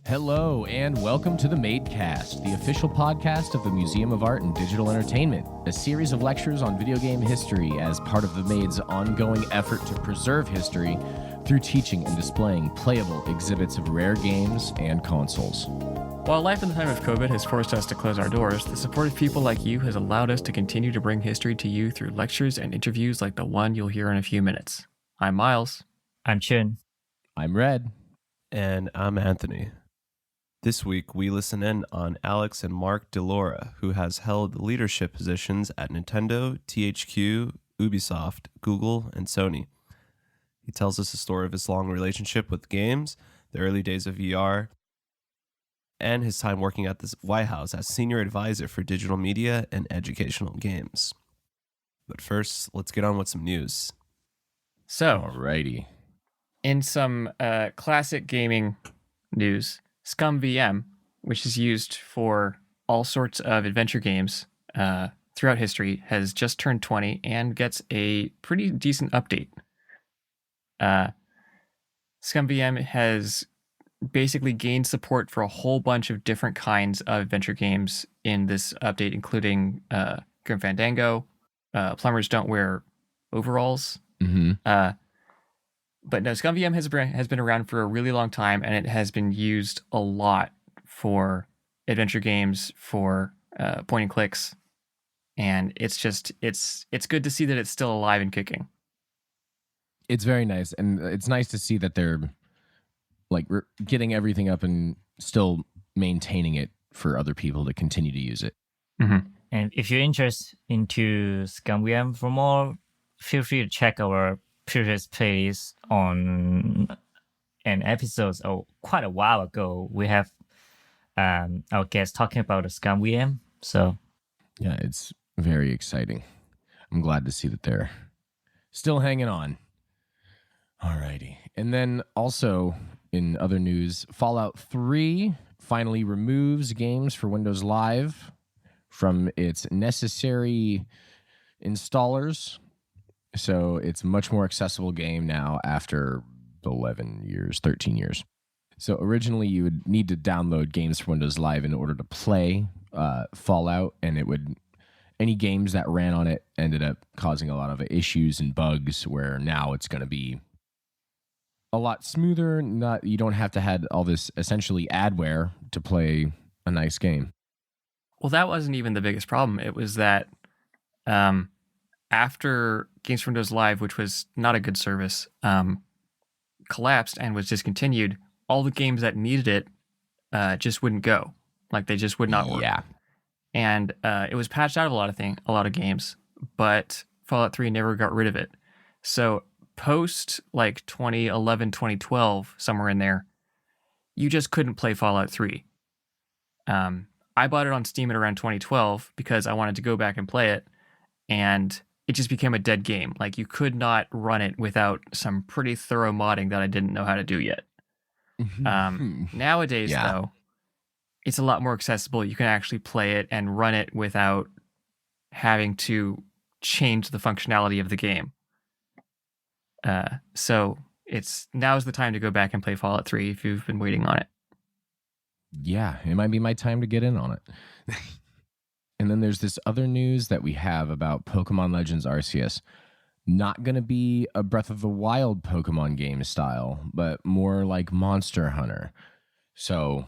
Hello, and welcome to the Madecast, the official podcast of the Museum of Art and Digital Entertainment, a series of lectures on video game history as part of the Made's ongoing effort to preserve history through teaching and displaying playable exhibits of rare games and consoles. While life in the time of COVID has forced us to close our doors, the support of people like you has allowed us to continue to bring history to you through lectures and interviews like the one you'll hear in a few minutes. I'm Miles. I'm Chin. I'm Red. And I'm Anthony. This week, we listen in on Alex and Mark DeLoura, who has held leadership positions at Nintendo, THQ, Ubisoft, Google, and Sony. He tells us the story of his long relationship with games, the early days of VR, and his time working at the White House as senior advisor for digital media and educational games. But first, let's get on with some news. So, Alrighty. in some classic gaming news, ScumVM, which is used for all sorts of adventure games throughout history, has just turned 20 and gets a pretty decent update. ScumVM has basically gained support for a whole bunch of different kinds of adventure games in this update, including Grim Fandango, Plumbers Don't Wear Overalls. Mm-hmm. But no, ScumVM has been around for a really long time, and it has been used a lot for adventure games, for point and clicks, and it's good to see that it's still alive and kicking. It's very nice, and it's nice to see that they're getting everything up and still maintaining it for other people to continue to use it. Mm-hmm. And if you're interested into ScumVM for more, feel free to check our previous playlist on an episode quite a while ago. We have our guest talking about the ScumVM. So yeah, it's very exciting. I'm glad to see that they're still hanging on. Alrighty. And then also in other news, Fallout 3 finally removes games for Windows Live from its necessary installers. So it's a much more accessible game now after 13 years. So originally you would need to download games for Windows Live in order to play Fallout, and any games that ran on it ended up causing a lot of issues and bugs, where now it's going to be a lot smoother. You don't have to have all this essentially adware to play a nice game. Well, that wasn't even the biggest problem. It was that after Games for Windows Live, which was not a good service, collapsed and was discontinued, all the games that needed it just wouldn't go. They just would not work. Yeah. And it was patched out of a lot of games, but Fallout 3 never got rid of it. So post 2011, 2012, somewhere in there, you just couldn't play Fallout 3. I bought it on Steam at around 2012 because I wanted to go back and play it, and it just became a dead game. You could not run it without some pretty thorough modding that I didn't know how to do yet. Nowadays, though, it's a lot more accessible. You can actually play it and run it without having to change the functionality of the game. So now's the time to go back and play Fallout 3 if you've been waiting on it. Yeah, it might be my time to get in on it. And then there's this other news that we have about Pokemon Legends Arceus. Not going to be a Breath of the Wild Pokemon game style, but more like Monster Hunter. So,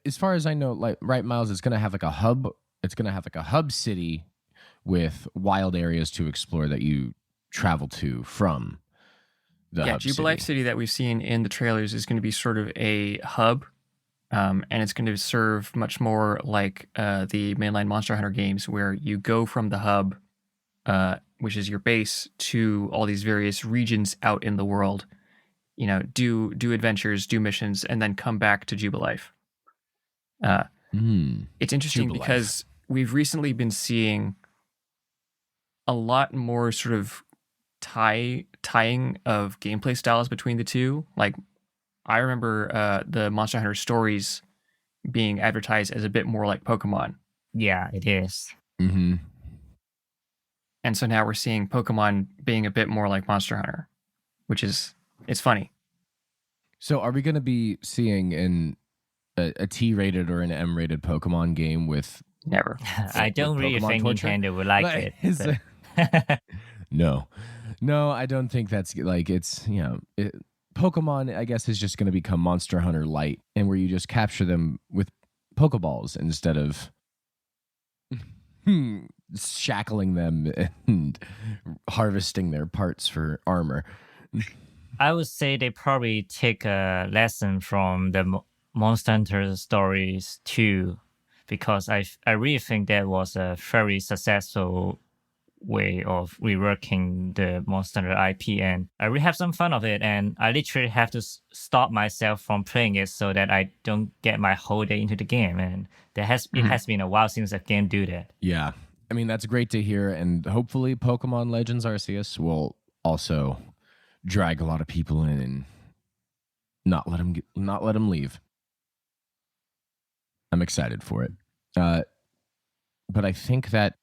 as far as I know, right, Miles, it's going to have a hub. It's going to have a hub city with wild areas to explore that you travel to from the hub Jubilife City that we've seen in the trailers is going to be sort of a hub. And it's going to serve much more like the mainline Monster Hunter games, where you go from the hub, which is your base, to all these various regions out in the world. Do adventures, do missions, and then come back to Jubilife. It's interesting Jubilife. because we've recently been seeing a lot more sort of tying of gameplay styles between the two. I remember the Monster Hunter stories being advertised as a bit more like Pokemon. yeah, it is. Mm-hmm. And so now we're seeing Pokemon being a bit more like Monster Hunter, it's funny. So are we going to be seeing a T-rated or an M-rated Pokemon game with Never. I don't really Pokemon think torture? Nintendo would like Like, it. is but- No, I don't think that's like it's Pokemon. I guess is just going to become Monster Hunter Light, and where you just capture them with Pokeballs instead of shackling them and harvesting their parts for armor. I would say they probably take a lesson from the Monster Hunter stories too, because I really think that was a very successful way of reworking the Monster Hunter IP, and I really have some fun of it. And I literally have to stop myself from playing it so that I don't get my whole day into the game. And it has been a while since a game do that. Yeah, I mean that's great to hear, and hopefully Pokemon Legends Arceus will also drag a lot of people in and not let them leave. I'm excited for it, but I think that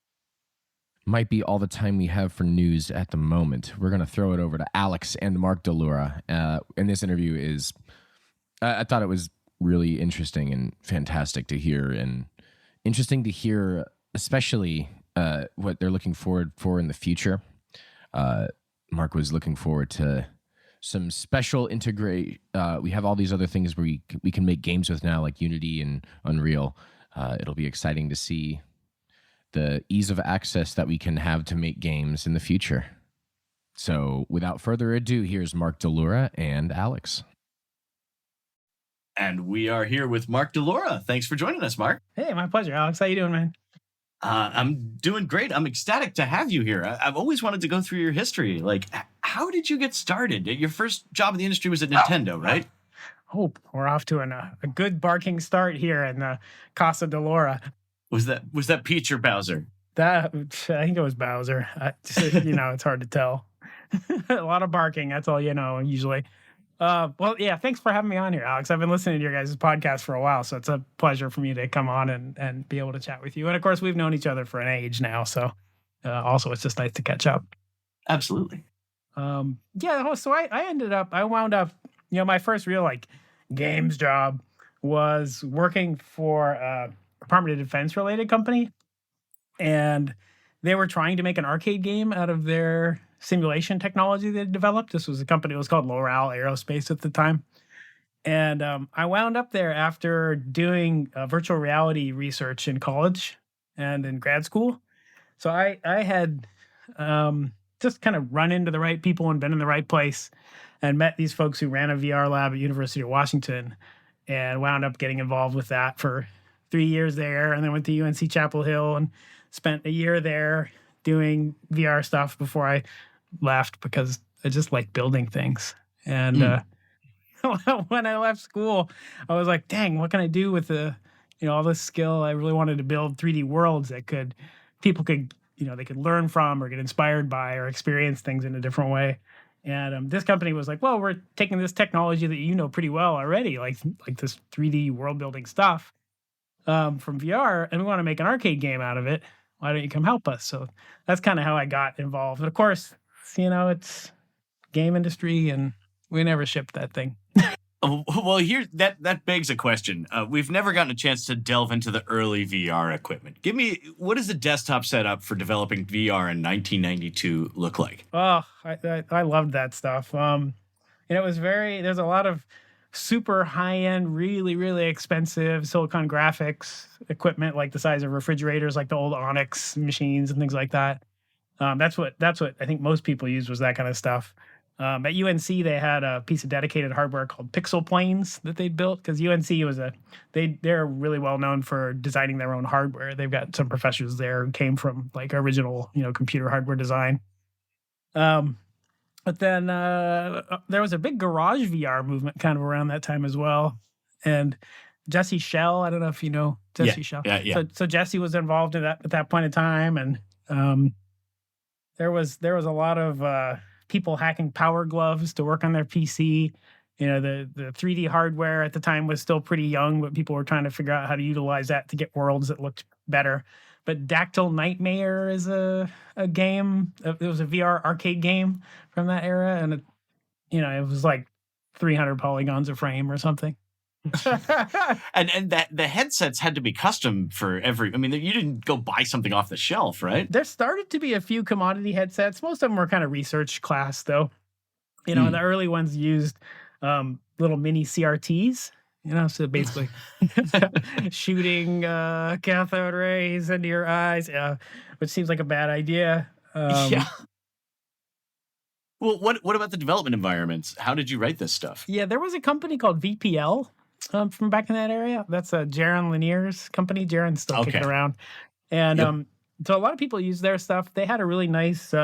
might be all the time we have for news at the moment. We're going to throw it over to Alex and Mark DeLoura. And this interview is, I thought it was really interesting and fantastic to hear, and interesting to hear, especially what they're looking forward for in the future. Mark was looking forward to some special integrate. We have all these other things where we can make games with now, like Unity and Unreal. It'll be exciting to see the ease of access that we can have to make games in the future. So without further ado, here's Mark DeLoura and Alex. And we are here with Mark DeLoura. Thanks for joining us, Mark. Hey, my pleasure, Alex. How you doing, man? I'm doing great. I'm ecstatic to have you here. I've always wanted to go through your history. Like, how did you get started? Your first job in the industry was at Nintendo, right? Oh, we're off to a good barking start here in the Casa DeLoura. Was that Peach or Bowser? I think it was Bowser. It's hard to tell. A lot of barking. That's all you know, usually. Well, yeah, thanks for having me on here, Alex. I've been listening to your guys' podcast for a while, so it's a pleasure for me to come on and be able to chat with you. And of course, we've known each other for an age now, so also it's just nice to catch up. Absolutely. So I wound up, my first real games job was working for a Department of Defense related company, and they were trying to make an arcade game out of their simulation technology they developed. This was a company, it was called L'Oreal Aerospace at the time. And I wound up there after doing virtual reality research in college and in grad school. So I had just kind of run into the right people and been in the right place and met these folks who ran a VR lab at University of Washington, and wound up getting involved with that for 3 years there. And then went to UNC Chapel Hill and spent a year there doing VR stuff before I left, because I just like building things. And when I left school, I was like, dang, what can I do with all this skill? I really wanted to build 3D worlds that people could they could learn from or get inspired by or experience things in a different way. And this company was like, well, we're taking this technology that you know pretty well already, like this 3D world building stuff from VR, and we want to make an arcade game out of it. Why don't you come help us? So that's kind of how I got involved. And of course, it's game industry, and we never shipped that thing. Well, here that begs a question. We've never gotten a chance to delve into the early VR equipment. What does the desktop setup for developing VR in 1992 look like? Oh, I loved that stuff. It was there's a lot of super high-end, really, really expensive silicon graphics equipment, like the size of refrigerators, like the old Onyx machines and things like that. That's what I think most people used, was that kind of stuff. At UNC, they had a piece of dedicated hardware called Pixel Planes that they built, because UNC they're really well known for designing their own hardware. They've got some professors there who came from original computer hardware design. But then there was a big garage VR movement kind of around that time as well. And Jesse Schell, I don't know if you know Jesse Schell. Yeah. So Jesse was involved in that at that point in time, and there was a lot of people hacking Power Gloves to work on their PC. The 3D hardware at the time was still pretty young, but people were trying to figure out how to utilize that to get worlds that looked better. But Dactyl Nightmare is a game. It was a VR arcade game from that era, and it was like 300 polygons a frame or something. And that the headsets had to be custom for every. I mean, you didn't go buy something off the shelf, right? There started to be a few commodity headsets. Most of them were kind of research class, though. You know, and the early ones used little mini CRTs. You know, so basically shooting cathode rays into your eyes, which seems like a bad idea. Yeah. Well, what about the development environments? How did you write this stuff? Yeah, there was a company called VPL from back in that area. That's Jaron Lanier's company. Jaron's still kicking around. And so a lot of people use their stuff. They had a really nice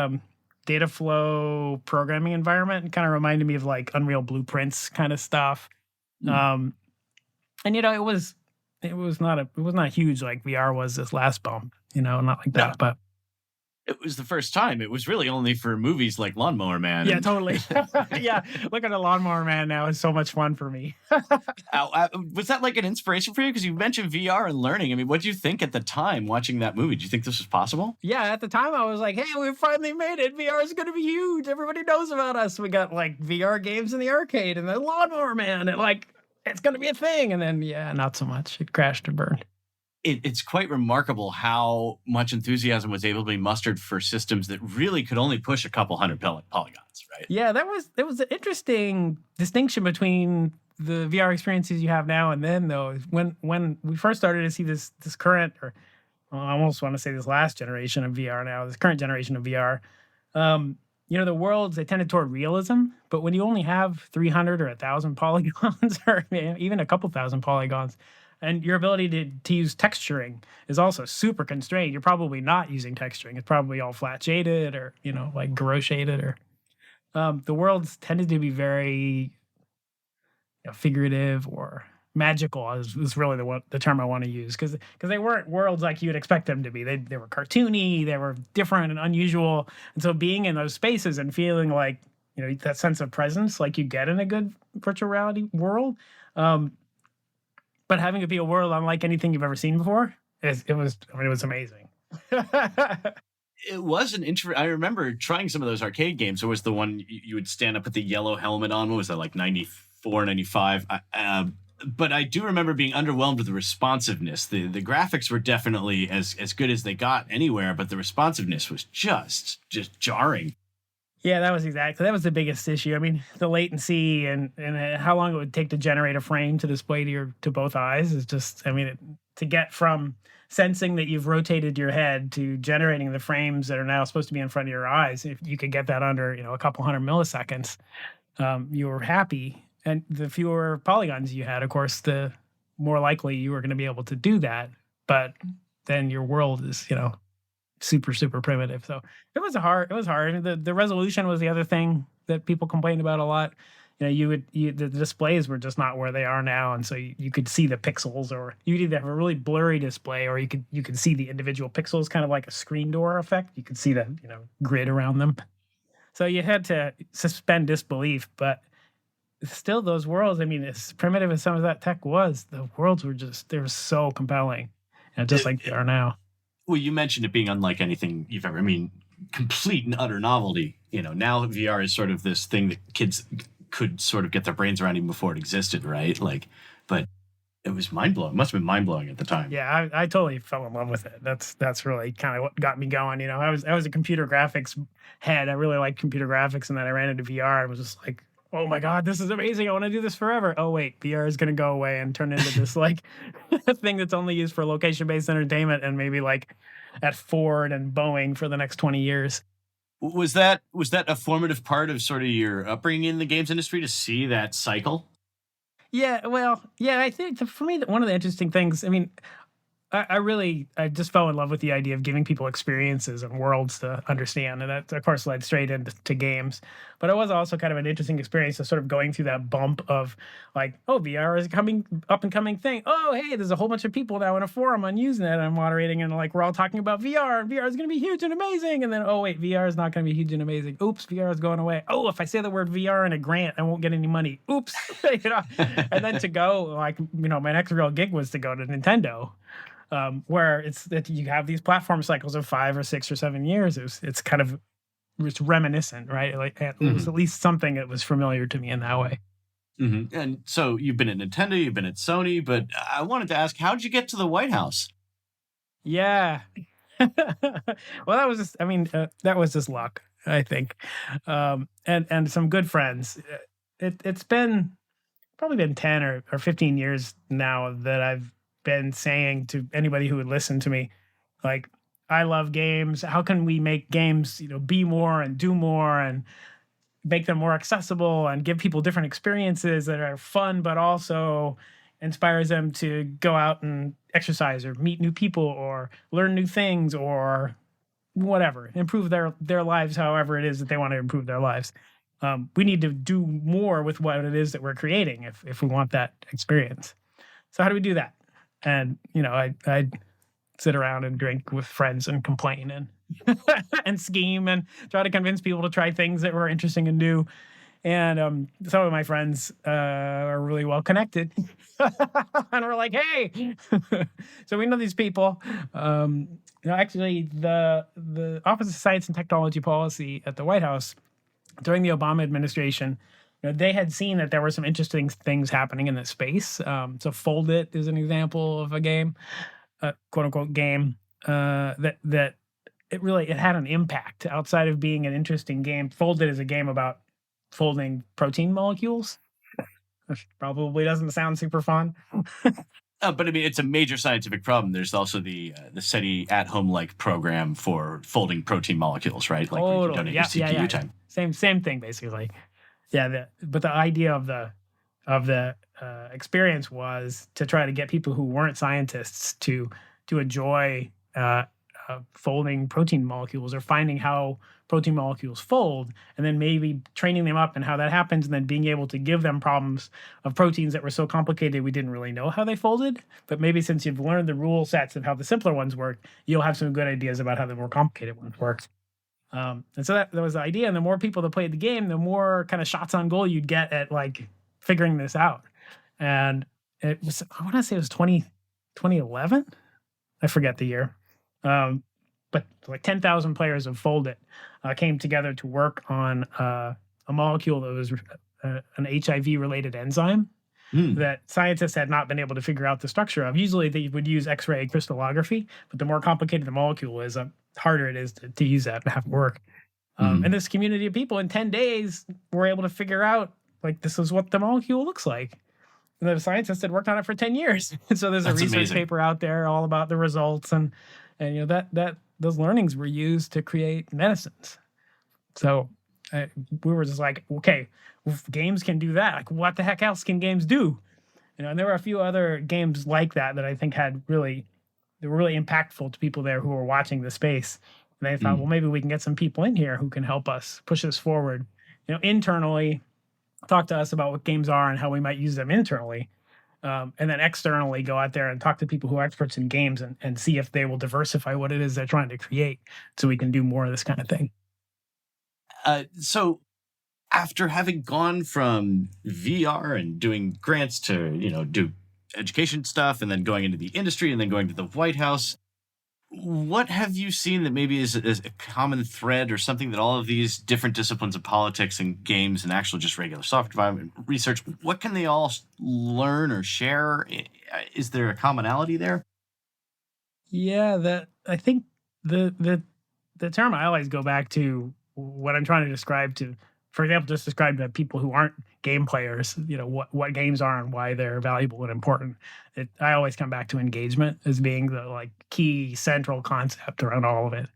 data flow programming environment. It kind of reminded me of like Unreal Blueprints kind of stuff. And you know, it was not huge like VR was this last bump, you know, not like that, but it was the first time. It was really only for movies like Lawnmower Man. Yeah, totally. Yeah, look at the Lawnmower Man now. It's so much fun for me. Was that like an inspiration for you? Because you mentioned VR and learning. I mean, what did you think at the time watching that movie? Did you think this was possible? Yeah, at the time I was like, hey, we finally made it. VR is going to be huge. Everybody knows about us. We got like VR games in the arcade and the Lawnmower Man. And like, it's going to be a thing. And then, yeah, not so much. It crashed and burned. It's quite remarkable how much enthusiasm was able to be mustered for systems that really could only push a couple hundred polygons, right? Yeah, there was an interesting distinction between the VR experiences you have now and then, though. When we first started to see this current, or I almost want to say this last generation of VR now, this current generation of VR, you know, the worlds, they tended toward realism, but when you only have 300 or 1,000 polygons, or even a couple thousand polygons, and your ability to use texturing is also super constrained. You're probably not using texturing. It's probably all flat shaded or, you know, like grow shaded, or the worlds tended to be very, you know, figurative or magical is really the term I want to use, because they weren't worlds like you would expect them to be. They were cartoony, they were different and unusual. And so being in those spaces and feeling like, you know, that sense of presence like you get in a good virtual reality world, but having it be a world unlike anything you've ever seen before, it was amazing. It was an intro. I remember trying some of those arcade games. There was the one you would stand up with the yellow helmet on. What was that, like 94, 95? But I do remember being underwhelmed with the responsiveness. The graphics were definitely as good as they got anywhere, but the responsiveness was just jarring. Yeah, that was the biggest issue. I mean, the latency and how long it would take to generate a frame to display to both eyes is just, I mean, to get from sensing that you've rotated your head to generating the frames that are now supposed to be in front of your eyes. If you could get that under, you know, a couple hundred milliseconds, you were happy. And the fewer polygons you had, of course, the more likely you were going to be able to do that. But then your world is, you know, super, super primitive. So it was hard. The resolution was the other thing that people complained about a lot. You know, the displays were just not where they are now. And so you could see the pixels, or you'd either have a really blurry display, or you could see the individual pixels, kind of like a screen door effect. You could see the, you know, grid around them. So you had to suspend disbelief, but still those worlds, I mean, as primitive as some of that tech was, the worlds they were so compelling, and just like they are now. Well, you mentioned it being unlike anything you've ever, I mean, complete and utter novelty. You know, now VR is sort of this thing that kids could sort of get their brains around even before it existed, right? Like, but it was mind-blowing. It must have been mind-blowing at the time. Yeah, I totally fell in love with it. That's really kind of what got me going. You know, I was a computer graphics head. I really liked computer graphics, and then I ran into VR and was just like, oh my God, this is amazing. I want to do this forever. Oh wait, VR is going to go away and turn into this like thing that's only used for location-based entertainment and maybe like at Ford and Boeing for the next 20 years. Was that a formative part of sort of your upbringing in the games industry to see that cycle? Yeah, well, yeah, I think for me, one of the interesting things, I mean, I just fell in love with the idea of giving people experiences and worlds to understand. And that, of course, led straight into games. But it was also kind of an interesting experience of sort of going through that bump of like, oh, VR is coming up and coming thing. Oh, hey, there's a whole bunch of people now in a forum on Usenet and I'm moderating, and like we're all talking about VR, and VR is going to be huge and amazing. And then, oh, wait, VR is not going to be huge and amazing. Oops, VR is going away. Oh, if I say the word VR in a grant, I won't get any money. Oops. You know? And then to go, like, you know, my next real gig was to go to Nintendo. Where it's that you have these platform cycles of 5 or 6 or 7 years. It's kind of, it's reminiscent, right? Like it was at least something that was familiar to me in that way. And so you've been at Nintendo, you've been at Sony, but I wanted to ask, how'd you get to the White House? Yeah. Well, that was just, I mean, that was just luck, I think. And some good friends. It's been probably been 10 or 15 years now that I've been saying to anybody who would listen to me, like, I love games. How can we make games, be more and do more and make them more accessible and give people different experiences that are fun, but also inspires them to go out and exercise or meet new people or learn new things or whatever, improve their lives, however it is that they want to improve their lives. We need to do more with what it is that we're creating if we want that experience. So how do we do that? And I sit around and drink with friends and complain and and scheme and try to convince people to try things that were interesting and new. And some of my friends are really well connected, and we're like, hey, so we know these people. Actually, the Office of Science and Technology Policy at the White House during the Obama administration, they had seen that there were some interesting things happening in this space. So Fold It is an example of a game, quote unquote game, that it had an impact outside of being an interesting game. Fold It is a game about folding protein molecules. Which probably doesn't sound super fun. But I mean, it's a major scientific problem. There's also the SETI at-home program for folding protein molecules, right? Like where you Totally. donate your CPU time. Same thing, basically. Yeah. But the idea of the experience was to try to get people who weren't scientists to enjoy folding protein molecules or finding how protein molecules fold, and then maybe training them up and how that happens, and then being able to give them problems of proteins that were so complicated we didn't really know how they folded. But maybe since you've learned the rule sets of how the simpler ones work, you'll have some good ideas about how the more complicated ones work. And so that was the idea. And the more people that played the game, the more kind of shots on goal you'd get at like figuring this out. And it was, I want to say it was 2011. I forget the year. But like 10,000 players of Fold It came together to work on a molecule that was an HIV-related enzyme that scientists had not been able to figure out the structure of. Usually they would use X-ray crystallography, but the more complicated the molecule is, the harder it is to use that and have it work. And this community of people in 10 days were able to figure out, like, this is what the molecule looks like. And the scientists had worked on it for 10 years. And so there's a research paper out there all about the results, and that those learnings were used to create medicines. So we were just like, okay, if games can do that, like, what the heck else can games do? And there were a few other games like that I think they were really impactful to people there who were watching the space. And they thought, well, maybe we can get some people in here who can help us push this forward, internally, talk to us about what games are and how we might use them internally. And then externally go out there and talk to people who are experts in games and see if they will diversify what it is they're trying to create so we can do more of this kind of thing. So after having gone from VR and doing grants to, do education stuff and then going into the industry and then going to the White House, what have you seen that maybe is a common thread or something that all of these different disciplines of politics and games and actual just regular software development research, what can they all learn or share? Is there a commonality there? Yeah, I think the term I always go back to what I'm trying to describe to, for example, just describe to people who aren't game players, what games are and why they're valuable and important. I always come back to engagement as being the key central concept around all of it.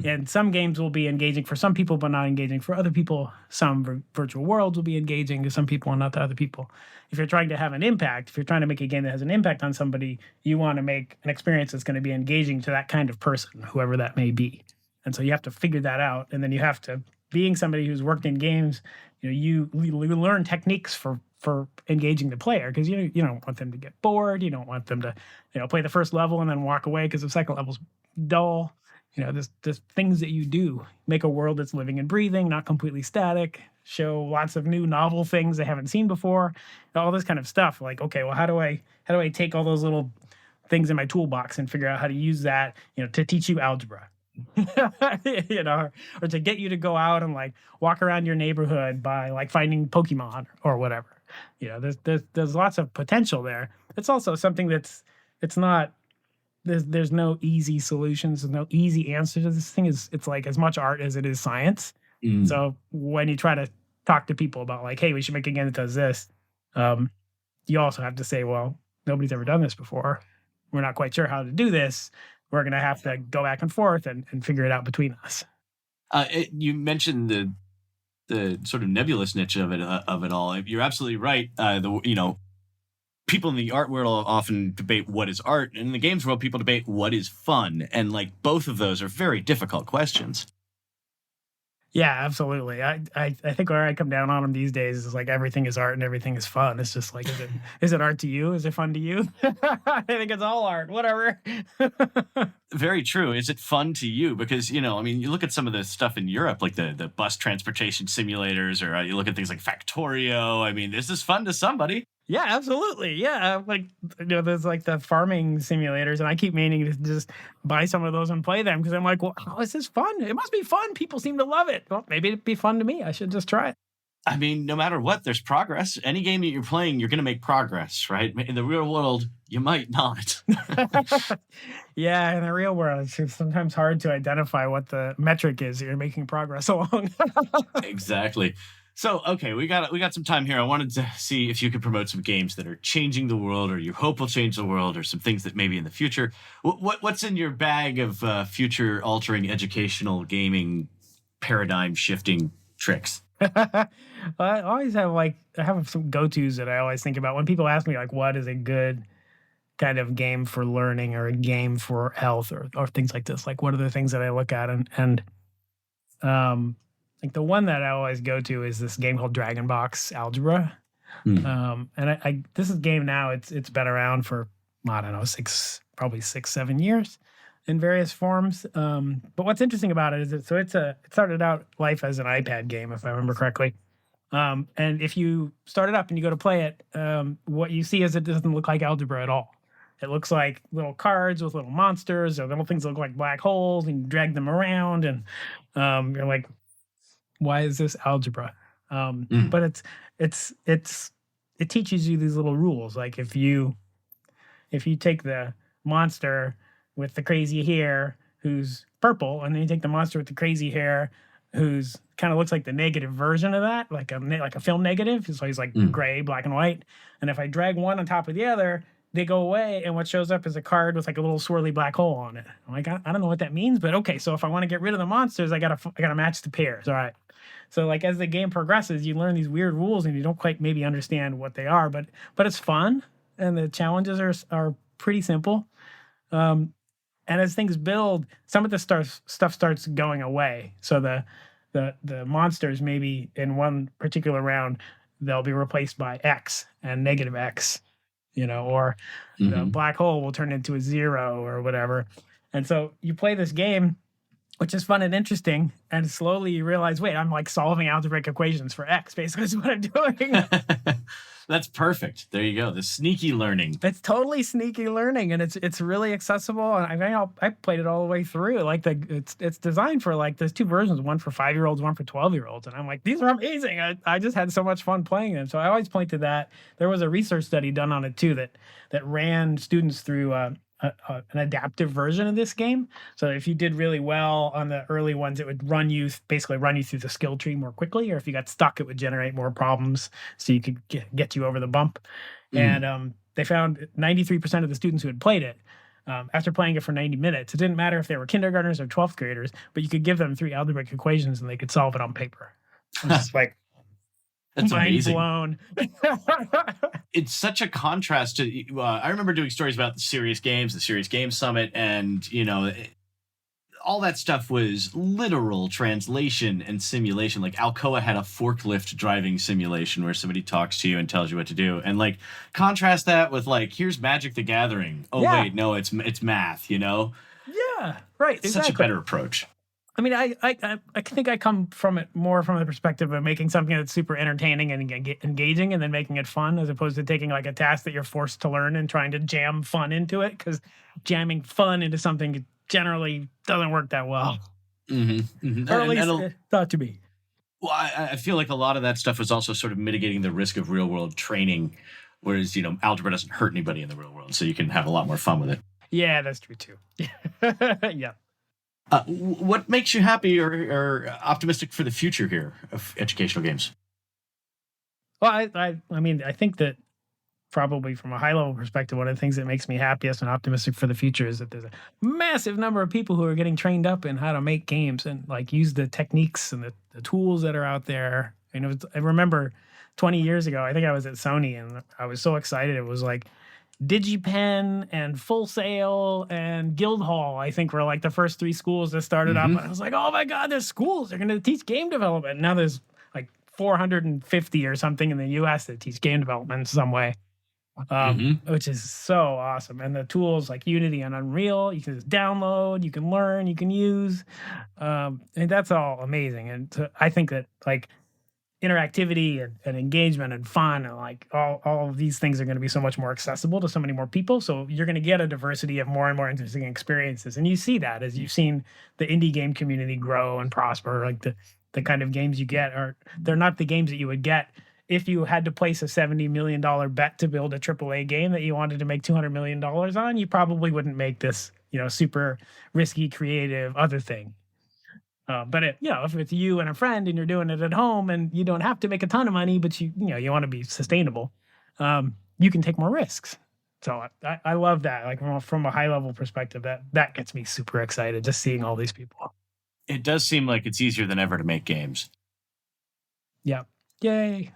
And some games will be engaging for some people, but not engaging for other people. Some virtual worlds will be engaging to some people and not to other people. If you're trying to have an impact, if you're trying to make a game that has an impact on somebody, you want to make an experience that's going to be engaging to that kind of person, whoever that may be. And so you have to figure that out. And then you have to, being somebody who's worked in games, you learn techniques for engaging the player, because you don't want them to get bored. You don't want them to play the first level and then walk away because the second level's dull. There's things that you do. Make a world that's living and breathing, not completely static. Show lots of new novel things they haven't seen before. All this kind of stuff. Like, okay, well, how do I take all those little things in my toolbox and figure out how to use that, to teach you algebra? Or to get you to go out and walk around your neighborhood by finding Pokemon or whatever. There's lots of potential there. It's also something it's not. There's no easy solutions. There's no easy answer to this thing. It's like as much art as it is science. Mm. So when you try to talk to people about like, hey, we should make a game that does this, you also have to say, well, nobody's ever done this before. We're not quite sure how to do this. We're going to have to go back and forth and figure it out between us. You mentioned the sort of nebulous niche of it all. You're absolutely right. People in the art world often debate what is art, and in the games world, people debate what is fun, and like both of those are very difficult questions. Yeah, absolutely. I think where I come down on them these days is like everything is art and everything is fun. It's just like, is it art to you? Is it fun to you? I think it's all art. Whatever. Very true. Is it fun to you? Because, you look at some of the stuff in Europe, like the bus transportation simulators, or you look at things like Factorio. This is fun to somebody. Yeah, absolutely. Yeah, there's like the farming simulators, and I keep meaning to just buy some of those and play them because I'm like, well, how is this fun? It must be fun. People seem to love it. Well, maybe it'd be fun to me. I should just try it. No matter what, there's progress. Any game that you're playing, you're going to make progress, right? In the real world, you might not. Yeah, in the real world, it's sometimes hard to identify what the metric is that you're making progress along. Exactly. So, okay, we got some time here. I wanted to see if you could promote some games that are changing the world, or you hope will change the world, or some things that maybe in the future. What's in your bag of future-altering educational gaming paradigm-shifting tricks? I always have I have some go-tos that I always think about when people ask me like, what is a good kind of game for learning or a game for health or things like this? Like, what are the things that I look at and like the one that I always go to is this game called Dragon Box Algebra. And this is a game now. It's been around for, I don't know, 6-7 years in various forms. But what's interesting about it is it started out life as an iPad game, if I remember correctly. And if you start it up and you go to play it, what you see is it doesn't look like algebra at all. It looks like little cards with little monsters or little things that look like black holes, and you drag them around, and you're like, why is this algebra? But it teaches you these little rules. Like if you take the monster with the crazy hair who's purple, and then you take the monster with the crazy hair who's kind of looks like the negative version of that, like a film negative. So he's like gray, black and white. And if I drag one on top of the other, they go away, and what shows up is a card with like a little swirly black hole on it. I'm like, I don't know what that means, but okay. So if I want to get rid of the monsters, I gotta match the pairs. All right. So like as the game progresses, you learn these weird rules, and you don't quite maybe understand what they are, but it's fun, and the challenges are pretty simple. And as things build, some of the stuff starts going away. So the monsters, maybe in one particular round, they'll be replaced by X and negative X, or the black hole will turn into a 0 or whatever. And so you play this game, which is fun and interesting, and slowly you realize, wait, I'm like solving algebraic equations for X, basically is what I'm doing. That's perfect. There you go. The sneaky learning. It's totally sneaky learning, and it's really accessible. And I played it all the way through. Like it's designed for like there's two versions, one for 5-year-olds, one for 12-year-olds, and I'm like, these are amazing. I just had so much fun playing them. So I always point to that. There was a research study done on it too that ran students through an adaptive version of this game. So if you did really well on the early ones, it would basically run you through the skill tree more quickly, or if you got stuck, it would generate more problems so you could get you over the bump. And they found 93% of the students who had played it, after playing it for 90 minutes, it didn't matter if they were kindergartners or 12th graders, but you could give them 3 algebraic equations and they could solve it on paper. It's like, that's mind amazing. blown. It's such a contrast to. I remember doing stories about the Serious Games, the Serious Games Summit, and all that stuff was literal translation and simulation. Like Alcoa had a forklift driving simulation where somebody talks to you and tells you what to do, and like contrast that with like, here's Magic the Gathering. Oh Yeah. wait, no, it's math. Yeah, right. It's such a better approach. I mean, I think I come from it more from the perspective of making something that's super entertaining and engaging, and then making it fun, as opposed to taking like a task that you're forced to learn and trying to jam fun into it. Because jamming fun into something generally doesn't work that well, or at least thought to be. Well, I feel like a lot of that stuff was also sort of mitigating the risk of real world training, whereas, algebra doesn't hurt anybody in the real world. So you can have a lot more fun with it. Yeah, that's true too. Yeah. What makes you happy or optimistic for the future here of educational games? Well, I mean, I think that probably from a high level perspective, one of the things that makes me happiest and optimistic for the future is that there's a massive number of people who are getting trained up in how to make games and like use the techniques and the tools that are out there. I remember 20 years ago, I think I was at Sony and I was so excited. It was like DigiPen and Full Sail and Guildhall, I think, were like the first three schools that started up. And I was like, oh my God, there's schools. They're going to teach game development. And now there's like 450 or something in the US that teach game development in some way. Which is so awesome. And the tools like Unity and Unreal, you can just download, you can learn, you can use. And that's all amazing. And I think that like interactivity and engagement and fun and like all of these things are going to be so much more accessible to so many more people. So you're going to get a diversity of more and more interesting experiences. And you see that as you've seen the indie game community grow and prosper. Like the kind of games you get they're not the games that you would get if you had to place a $70 million bet to build a AAA game that you wanted to make $200 million on. You probably wouldn't make this, super risky, creative other thing. But if it's you and a friend and you're doing it at home and you don't have to make a ton of money, but you want to be sustainable, you can take more risks. So I love that. Like from a high level perspective, that gets me super excited just seeing all these people. It does seem like it's easier than ever to make games. Yeah. Yay.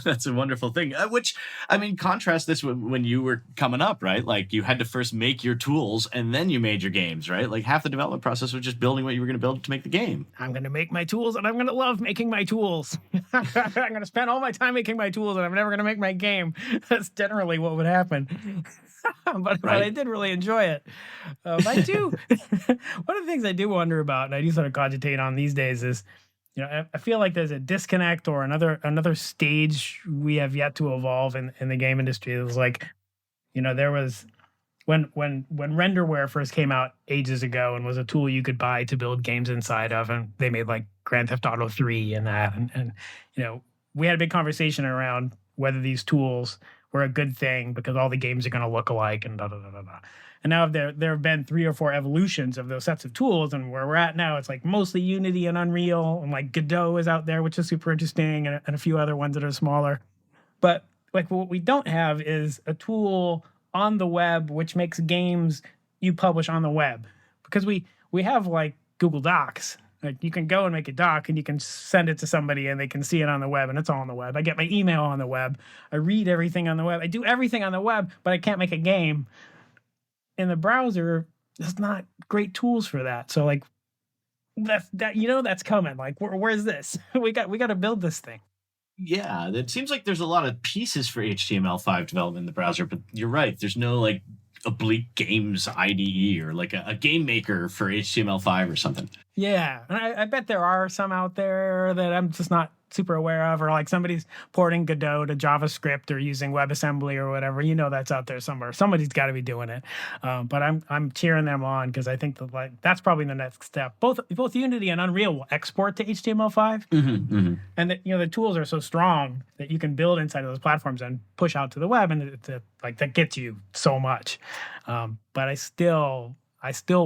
That's a wonderful thing. Which, I mean, contrast this when you were coming up, right? Like you had to first make your tools and then you made your games, right? Like half the development process was just building what you were going to build to make the game. I'm going to make my tools and I'm going to love making my tools. I'm going to spend all my time making my tools and I'm never going to make my game. That's generally what would happen. But I did really enjoy it. I do. One of the things I do wonder about, and I do sort of cogitate on these days is, I feel like there's a disconnect or another stage we have yet to evolve in the game industry. It was like, there was when renderware first came out ages ago and was a tool you could buy to build games inside of, and they made like Grand Theft Auto 3 and that, and we had a big conversation around whether these tools were a good thing because all the games are going to look alike and da da da da da. And now there have been 3 or 4 evolutions of those sets of tools, and where we're at now, it's like mostly Unity and Unreal, and like Godot is out there, which is super interesting, and a few other ones that are smaller. But like what we don't have is a tool on the web which makes games you publish on the web, because we have like Google Docs. Like you can go and make a doc and you can send it to somebody and they can see it on the web, and it's all on the web. I get my email on the web. I read everything on the web. I do everything on the web, but I can't make a game. In the browser, there's not great tools for that. So like that's coming. Like where's this? we got to build this thing. Yeah, it seems like there's a lot of pieces for HTML5 development in the browser, but you're right. There's no like Oblique Games IDE or like a game maker for HTML5 or something. Yeah, and I bet there are some out there that I'm just not super aware of, or like somebody's porting Godot to JavaScript or using WebAssembly or whatever. That's out there somewhere. Somebody's got to be doing it. But I'm cheering them on because I think that that's probably the next step. Both Unity and Unreal will export to HTML5, and the tools are so strong that you can build inside of those platforms and push out to the web, and that gets you so much. But I still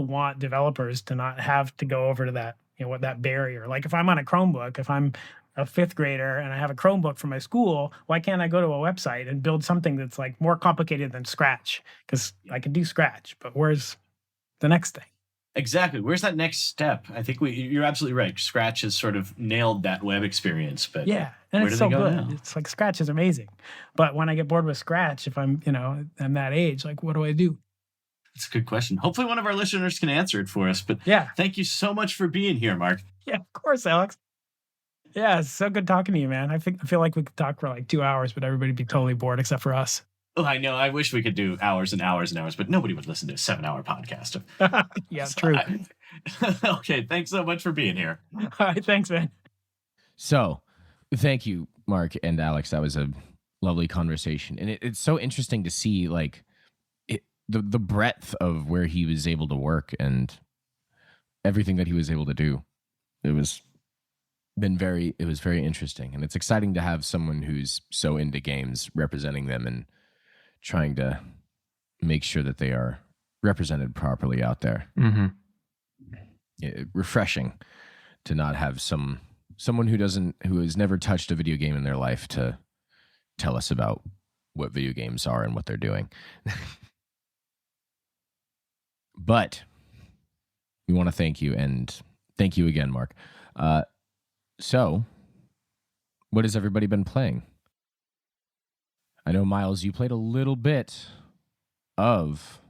want developers to not have to go over to that, that barrier. Like if I'm on a Chromebook, if I'm a 5th grader and I have a Chromebook from my school, why can't I go to a website and build something that's like more complicated than Scratch? Because I can do Scratch, but where's the next thing? Exactly. Where's that next step? I think you're absolutely right. Scratch has sort of nailed that web experience, but yeah, and where it's do so they go good. now? It's like Scratch is amazing. But when I get bored with Scratch, if I'm, I'm that age, like what do I do? That's a good question. Hopefully one of our listeners can answer it for us. But yeah, thank you so much for being here, Mark. Yeah, of course, Alex. Yeah, it's so good talking to you, man. I feel like we could talk for like 2 hours, but everybody'd be totally bored except for us. Oh, I know. I wish we could do hours and hours and hours, but nobody would listen to a 7-hour podcast. Yeah, true. Okay, thanks so much for being here. All right, thanks, man. So, thank you, Mark and Alex. That was a lovely conversation, and it's so interesting to see like the breadth of where he was able to work and everything that he was able to do. It was it was very interesting, and it's exciting to have someone who's so into games representing them and trying to make sure that they are represented properly out there. Mm-hmm. Refreshing to not have someone who has never touched a video game in their life to tell us about what video games are and what they're doing. But we want to thank you, and thank you again, Mark. So, what has everybody been playing? I know, Miles, you played a little bit of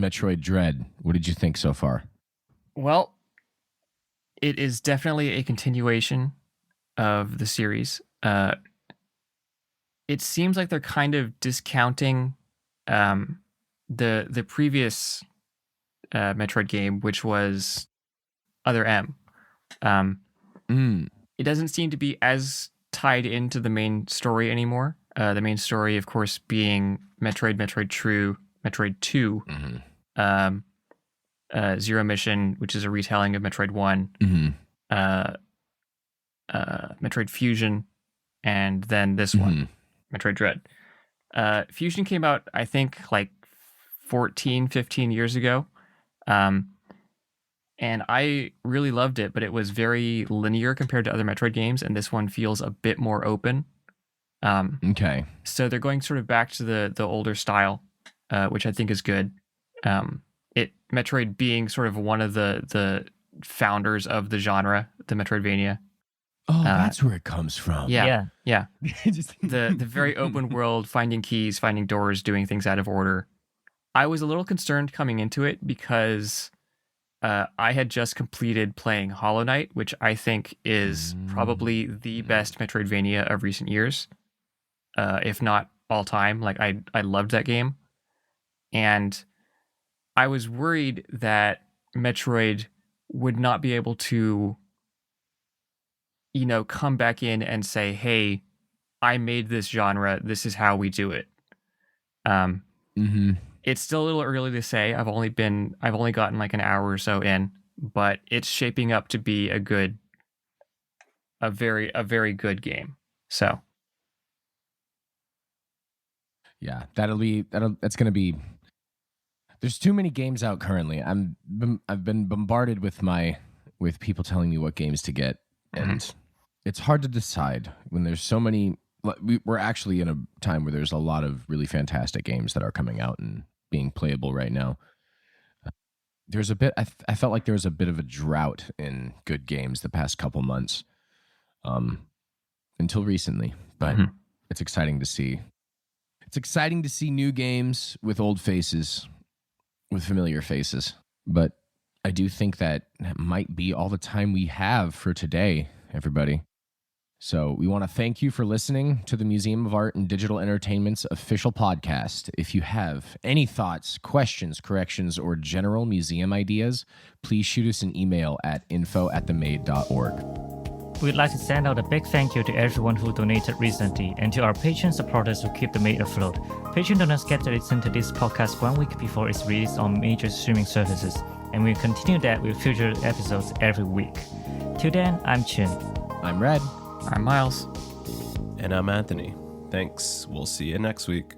Metroid Dread. What did you think so far? Well, it is definitely a continuation of the series. It seems like they're kind of discounting the previous Metroid game, which was Other M. It doesn't seem to be as tied into the main story anymore. The main story, of course, being Metroid True, Metroid 2, Zero Mission, which is a retelling of Metroid 1, Metroid Fusion, and then this one, Metroid Dread. Fusion came out, I think, like 14, 15 years ago. And I really loved it, but it was very linear compared to other Metroid games, and this one feels a bit more open. Okay. So they're going sort of back to the older style, which I think is good. Metroid being sort of one of the founders of the genre, the Metroidvania. Oh, that's where it comes from. Yeah. The very open world, finding keys, finding doors, doing things out of order. I was a little concerned coming into it because I had just completed playing Hollow Knight, which I think is probably the best Metroidvania of recent years, if not all time. Like I loved that game, and I was worried that Metroid would not be able to, come back in and say, "Hey, I made this genre. This is how we do it." It's still a little early to say. I've only gotten like an hour or so in, but it's shaping up to be a very good game. So, yeah, that's going to be. There's too many games out currently. I've been bombarded with people telling me what games to get, and it's hard to decide when there's so many. We're actually in a time where there's a lot of really fantastic games that are coming out and being playable right now. There's a bit. I felt like there was a bit of a drought in good games the past couple months, until recently. But it's exciting to see. It's exciting to see new games with old faces, with familiar faces. But I do think that might be all the time we have for today, everybody. So we want to thank you for listening to the Museum of Art and Digital Entertainment's official podcast. If you have any thoughts, questions, corrections, or general museum ideas, please shoot us an email at info@themade.org. We'd like to send out a big thank you to everyone who donated recently and to our Patreon supporters who keep the Made afloat. Patreon donors get to listen to this podcast 1 week before it's released on major streaming services, and we'll continue that with future episodes every week. Till then, I'm Chin. I'm Red. I'm Miles. And I'm Anthony. Thanks. We'll see you next week.